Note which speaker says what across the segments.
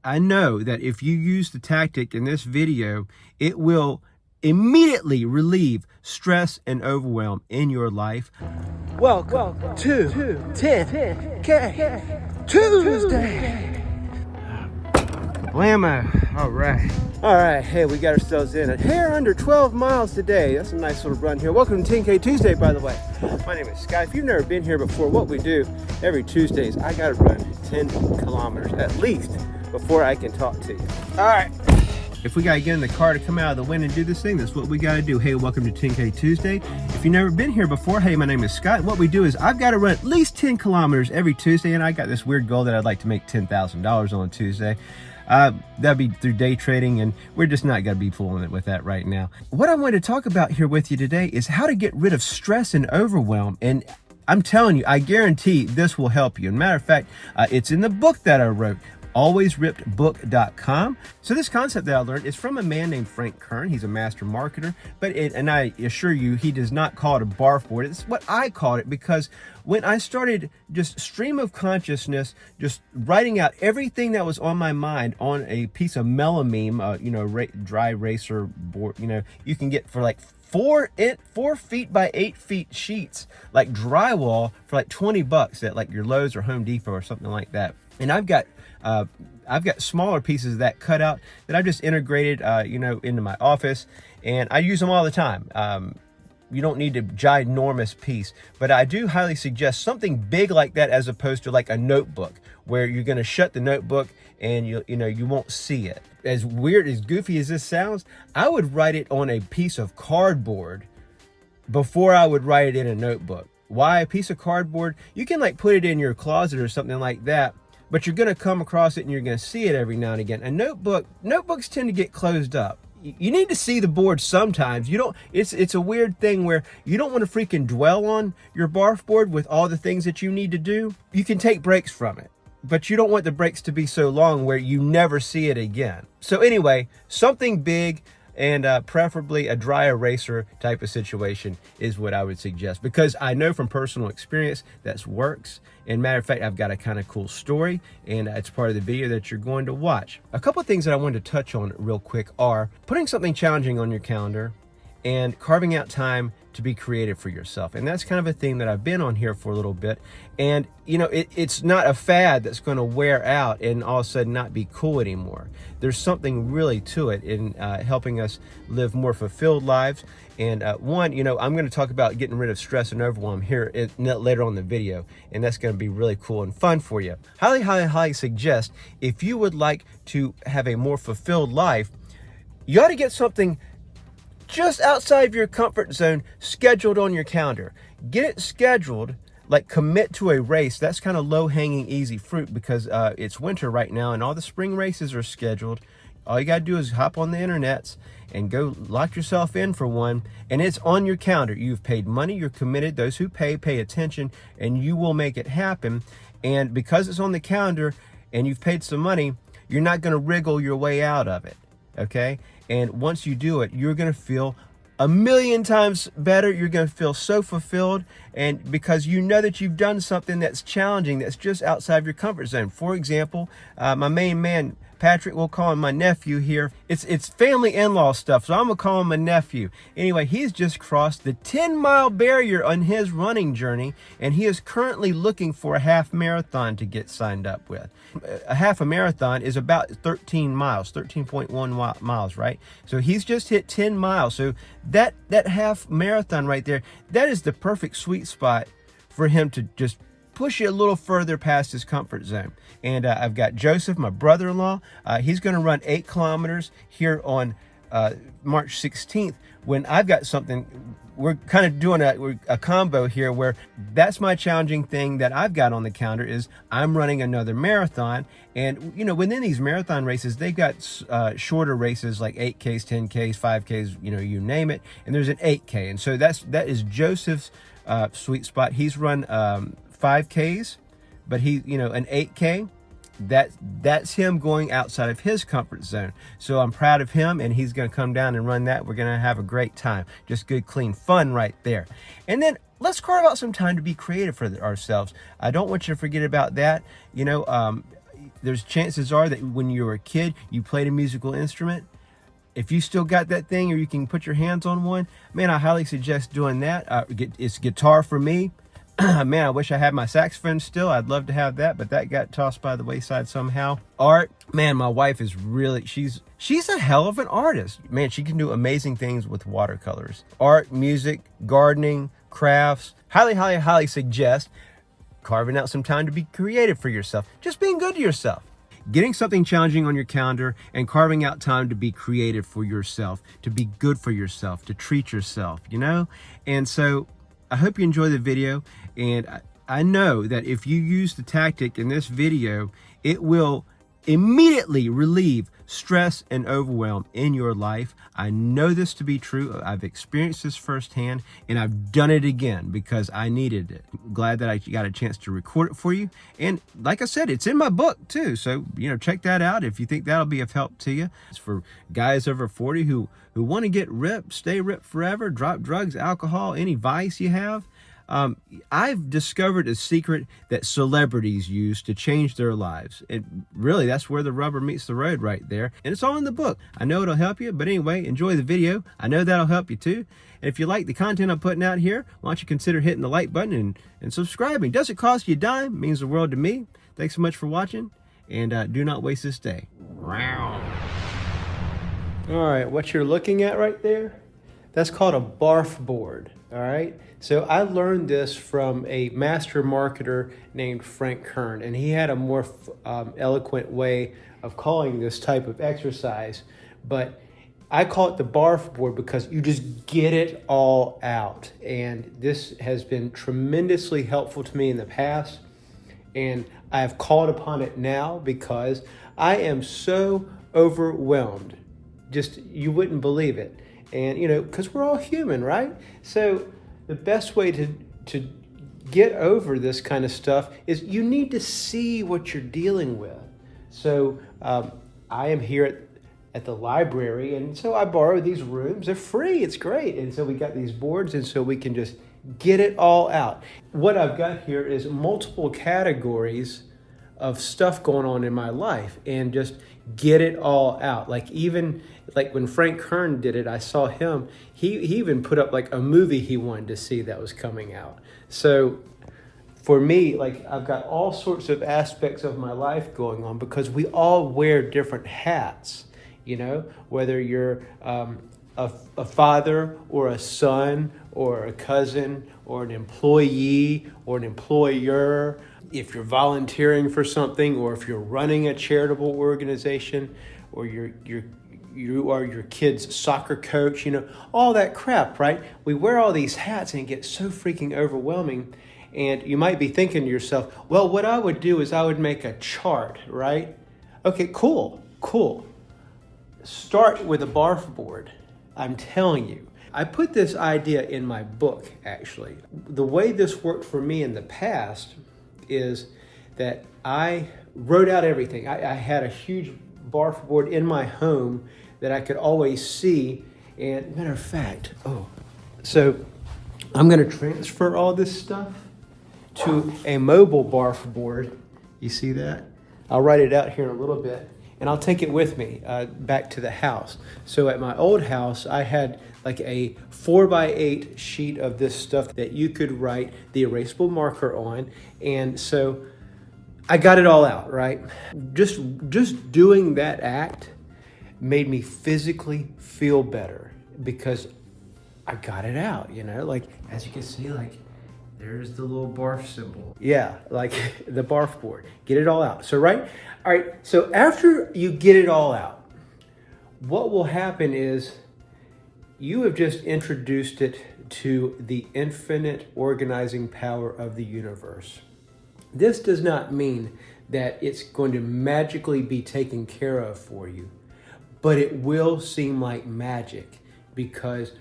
Speaker 1: I know that if you use the tactic in this video, it will immediately relieve stress and overwhelm in your life. Welcome to 10K Tuesday. Blammo. All right. Hey, we got ourselves in a hair under 12 miles today. That's a nice little run here. Welcome to 10K Tuesday, by the way. My name is Scott. If you've never been here before, what we do every Tuesday is I got to run 10 kilometers at least before I can talk to you. All right. If we got to get in the car to come out of the wind and do this thing, that's what we got to do. Hey, welcome to 10K Tuesday. If you've never been here before, hey, my name is Scott. What we do is I've got to run at least 10 kilometers every Tuesday, and I got this weird goal that I'd like to make $10,000 on Tuesday. That'd be through day trading, and we're just not going to be fooling it with that right now. What I want to talk about here with you today is how to get rid of stress and overwhelm. And I'm telling you, I guarantee this will help you. As a matter of fact, it's in the book that I wrote, alwaysrippedbook.com. So this concept that I learned is from a man named Frank Kern. He's a master marketer, and I assure you, he does not call it a barf board. It's what I called it, because when I started just stream of consciousness, just writing out everything that was on my mind on a piece of melamine, dry eraser board, you can get for like 4 feet by 8 feet sheets, like drywall, for like $20 at like your Lowe's or Home Depot or something like that. And I've got smaller pieces of that cut out that I've just integrated, into my office, and I use them all the time. You don't need a ginormous piece, but I do highly suggest something big like that as opposed to like a notebook where you're going to shut the notebook and you won't see it. As weird, as goofy as this sounds, I would write it on a piece of cardboard before I would write it in a notebook. Why? A piece of cardboard, you can like put it in your closet or something like that, but you're going to come across it and you're going to see it every now and again. A notebooks tend to get closed up. You need to see the board sometimes. It's a weird thing where you don't want to freaking dwell on your barf board with all the things that you need to do. You can take breaks from it, but you don't want the breaks to be so long where you never see it again. So anyway, something big, and preferably a dry eraser type of situation is what I would suggest, because I know from personal experience that works. And matter of fact, I've got a kind of cool story, and it's part of the video that you're going to watch. A couple of things that I wanted to touch on real quick are putting something challenging on your calendar and carving out time to be creative for yourself. And that's kind of a theme that I've been on here for a little bit. And it's not a fad that's going to wear out and all of a sudden not be cool anymore. There's something really to it in helping us live more fulfilled lives. And I'm going to talk about getting rid of stress and overwhelm here later on in the video, and that's going to be really cool and fun for you. Highly suggest, if you would like to have a more fulfilled life, you ought to get something just outside of your comfort zone scheduled on your calendar. Get it scheduled, like commit to a race. That's kind of low-hanging, easy fruit, because it's winter right now and all the spring races are scheduled. All you got to do is hop on the internets and go lock yourself in for one, and it's on your calendar. You've paid money, you're committed. Those who pay attention, and you will make it happen. And because it's on the calendar and you've paid some money, you're not going to wriggle your way out of it, okay? And once you do it, you're going to feel a million times better. You're going to feel so fulfilled, and because you know that you've done something that's challenging, that's just outside of your comfort zone. For example, my main man, Patrick, we'll call him my nephew here. It's family in-law stuff, so I'm going to call him my nephew. Anyway, he's just crossed the 10-mile barrier on his running journey, and he is currently looking for a half marathon to get signed up with. A half a marathon is about 13 miles, 13.1 miles, right? So he's just hit 10 miles. So that half marathon right there, that is the perfect sweet spot for him to just push you a little further past his comfort zone. And I've got Joseph, my brother-in-law. He's going to run 8 kilometers here on March 16th, when I've got something. We're kind of doing a combo here where that's my challenging thing that I've got on the calendar is I'm running another marathon. And, within these marathon races, they've got shorter races like 8Ks, 10Ks, 5Ks, you name it. And there's an 8K. And so that is Joseph's sweet spot. He's run 5Ks, but an 8K, that's him going outside of his comfort zone. So I'm proud of him, and he's going to come down and run that. We're going to have a great time. Just good, clean fun right there. And then let's carve out some time to be creative for ourselves. I don't want you to forget about that. there's chances are that when you were a kid, you played a musical instrument. If you still got that thing, or you can put your hands on one, man, I highly suggest doing that. It's guitar for me. Man, I wish I had my saxophone still. I'd love to have that, but that got tossed by the wayside somehow. Art, man, my wife is really, she's a hell of an artist. Man, she can do amazing things with watercolors. Art, music, gardening, crafts. Highly suggest carving out some time to be creative for yourself. Just being good to yourself. Getting something challenging on your calendar and carving out time to be creative for yourself, to be good for yourself, to treat yourself, you know? And so I hope you enjoy the video, and I know that if you use the tactic in this video, it will immediately relieve stress and overwhelm in your life. I know this to be true. I've experienced this firsthand, and I've done it again because I needed it. I'm glad that I got a chance to record it for you. And like I said, it's in my book too. So, check that out if you think that'll be of help to you. It's for guys over 40 who want to get ripped, stay ripped forever, drop drugs, alcohol, any vice you have. I've discovered a secret that celebrities use to change their lives. And really, that's where the rubber meets the road right there. And it's all in the book. I know it'll help you, but anyway, enjoy the video. I know that'll help you too. And if you like the content I'm putting out here, why don't you consider hitting the like button and subscribing. Doesn't cost you a dime. It means the world to me. Thanks so much for watching, and do not waste this day. All right, what you're looking at right there, that's called a Barf board. All right, so I learned this from a master marketer named Frank Kern, and he had a more eloquent way of calling this type of exercise, but I call it the Barf board because you just get it all out. And this has been tremendously helpful to me in the past, and I have called upon it now because I am so overwhelmed. Just, you wouldn't believe it. And, because we're all human, right? So the best way to get over this kind of stuff is you need to see what you're dealing with. So I am here at the library, and so I borrow these rooms. They're free. It's great. And so we got these boards, and so we can just get it all out. What I've got here is multiple categories of stuff going on in my life, and just get it all out. Like when Frank Kern did it, I saw him, he even put up like a movie he wanted to see that was coming out. So for me, like, I've got all sorts of aspects of my life going on because we all wear different hats, whether you're a father or a son or a cousin or an employee or an employer, if you're volunteering for something, or if you're running a charitable organization, or you are your kid's soccer coach, all that crap, right? We wear all these hats and it gets so freaking overwhelming. And you might be thinking to yourself, well, what I would do is I would make a chart, right? Okay, cool. Start with a Barf board. I'm telling you. I put this idea in my book, actually. The way this worked for me in the past is that I wrote out everything. I had a huge Barf board in my home that I could always see. And matter of fact, so I'm going to transfer all this stuff to a mobile Barf board. You see that? I'll write it out here in a little bit, and I'll take it with me back to the house. So at my old house, I had like a 4x8 sheet of this stuff that you could write the erasable marker on. And so I got it all out, right? Just doing that act made me physically feel better because I got it out, like, as you can see, like, there's the little Barf symbol. Yeah, like the Barf board. Get it all out. So, all right, so after you get it all out, what will happen is you have just introduced it to the infinite organizing power of the universe. This does not mean that it's going to magically be taken care of for you, but it will seem like magic because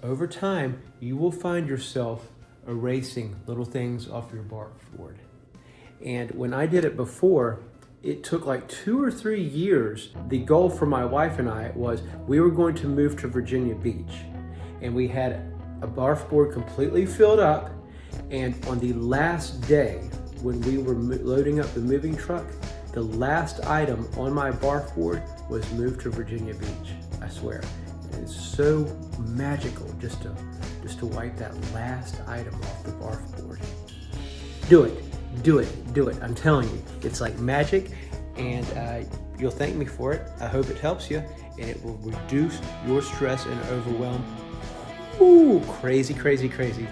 Speaker 1: over time you will find yourself erasing little things off your Barf board. And when I did it before, it took like 2 or 3 years. The goal for my wife and I was we were going to move to Virginia Beach, and we had a Barf board completely filled up. And on the last day, when we were loading up the moving truck, the last item on my barf board was moved to Virginia Beach, I swear. And it's so magical just to wipe that last item off the barf board. Do it, do it, do it. I'm telling you, it's like magic, and you'll thank me for it. I hope it helps you, and it will reduce your stress and overwhelm. Ooh, crazy, crazy, crazy.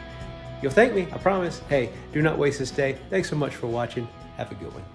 Speaker 1: You'll thank me, I promise. Hey, do not waste this day. Thanks so much for watching. Have a good one.